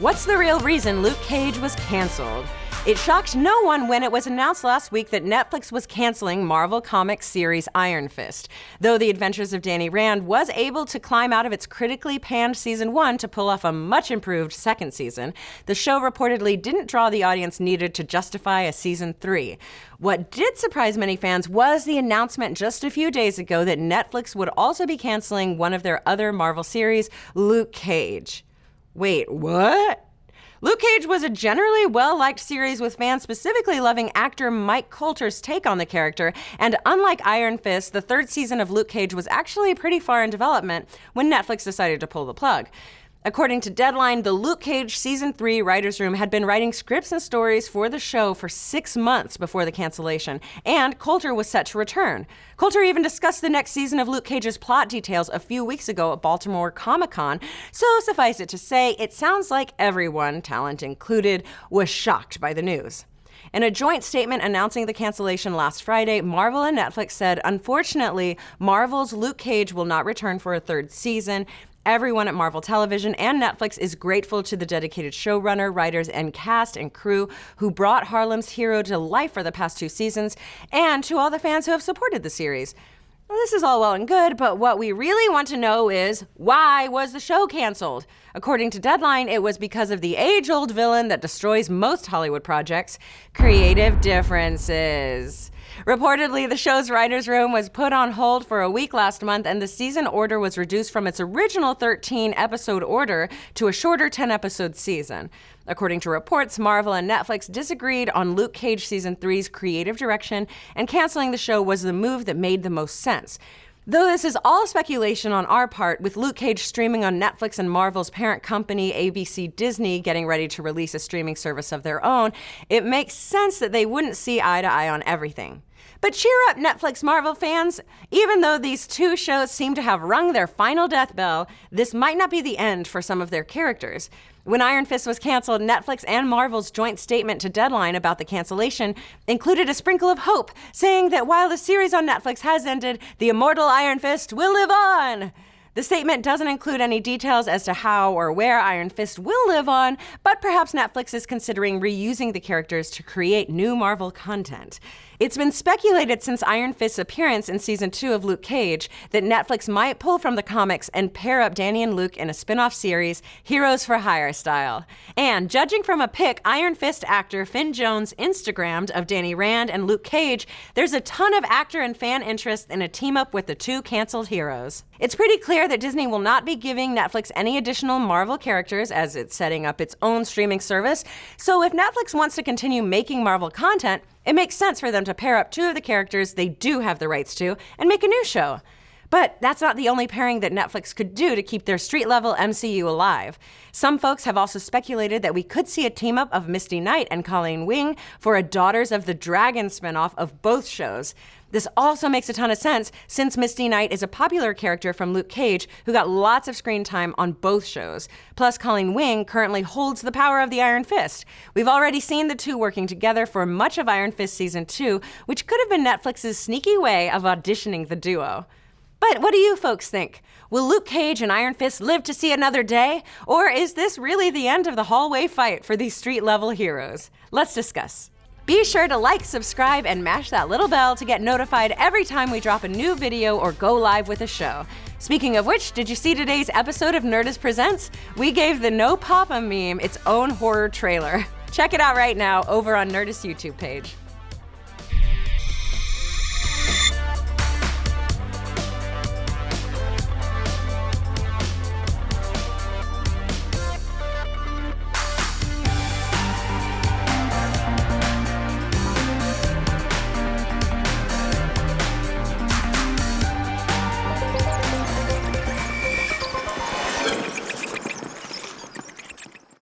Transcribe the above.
What's the real reason Luke Cage was canceled? It shocked no one when it was announced last week that Netflix was canceling Marvel Comics series Iron Fist. Though The Adventures of Danny Rand was able to climb out of its critically panned season 1 to pull off a much improved second season, the show reportedly didn't draw the audience needed to justify a season 3. What did surprise many fans was the announcement just a few days ago that Netflix would also be canceling one of their other Marvel series, Luke Cage. Wait, what? Luke Cage was a generally well-liked series with fans specifically loving actor Mike Colter's take on the character, and unlike Iron Fist, the third season of Luke Cage was actually pretty far in development when Netflix decided to pull the plug. According to Deadline, the Luke Cage Season 3 writers' room had been writing scripts and stories for the show for 6 months before the cancellation, and Colter was set to return. Colter even discussed the next season of Luke Cage's plot details a few weeks ago at Baltimore Comic-Con, so suffice it to say, it sounds like everyone, talent included, was shocked by the news. In a joint statement announcing the cancellation last Friday, Marvel and Netflix said, unfortunately, Marvel's Luke Cage will not return for a third season. Everyone at Marvel Television and Netflix is grateful to the dedicated showrunner, writers, and cast and crew who brought Harlem's hero to life for the past 2 seasons, and to all the fans who have supported the series. Well, this is all well and good, but what we really want to know is, why was the show canceled? According to Deadline, it was because of the age-old villain that destroys most Hollywood projects, creative differences. Reportedly, the show's writers' room was put on hold for a week last month, and the season order was reduced from its original 13-episode order to a shorter 10-episode season. According to reports, Marvel and Netflix disagreed on Luke Cage Season 3's creative direction, and canceling the show was the move that made the most sense. Though this is all speculation on our part, with Luke Cage streaming on Netflix and Marvel's parent company, ABC Disney, getting ready to release a streaming service of their own, it makes sense that they wouldn't see eye to eye on everything. But cheer up, Netflix Marvel fans! Even though these 2 shows seem to have rung their final death bell, this might not be the end for some of their characters. When Iron Fist was canceled, Netflix and Marvel's joint statement to Deadline about the cancellation included a sprinkle of hope, saying that while the series on Netflix has ended, the immortal Iron Fist will live on! The statement doesn't include any details as to how or where Iron Fist will live on, but perhaps Netflix is considering reusing the characters to create new Marvel content. It's been speculated since Iron Fist's appearance in Season 2 of Luke Cage that Netflix might pull from the comics and pair up Danny and Luke in a spin-off series, Heroes for Hire style. And judging from a pic Iron Fist actor Finn Jones Instagrammed of Danny Rand and Luke Cage, there's a ton of actor and fan interest in a team-up with the 2 canceled heroes. It's pretty clear that Disney will not be giving Netflix any additional Marvel characters as it's setting up its own streaming service, so if Netflix wants to continue making Marvel content, it makes sense for them to pair up 2 of the characters they do have the rights to and make a new show. But that's not the only pairing that Netflix could do to keep their street-level MCU alive. Some folks have also speculated that we could see a team-up of Misty Knight and Colleen Wing for a Daughters of the Dragon spinoff of both shows. This also makes a ton of sense since Misty Knight is a popular character from Luke Cage who got lots of screen time on both shows. Plus, Colleen Wing currently holds the power of the Iron Fist. We've already seen the 2 working together for much of Iron Fist Season 2, which could have been Netflix's sneaky way of auditioning the duo. But what do you folks think? Will Luke Cage and Iron Fist live to see another day? Or is this really the end of the hallway fight for these street-level heroes? Let's discuss. Be sure to like, subscribe, and mash that little bell to get notified every time we drop a new video or go live with a show. Speaking of which, did you see today's episode of Nerdist Presents? We gave the No Papa meme its own horror trailer. Check it out right now over on Nerdist's YouTube page.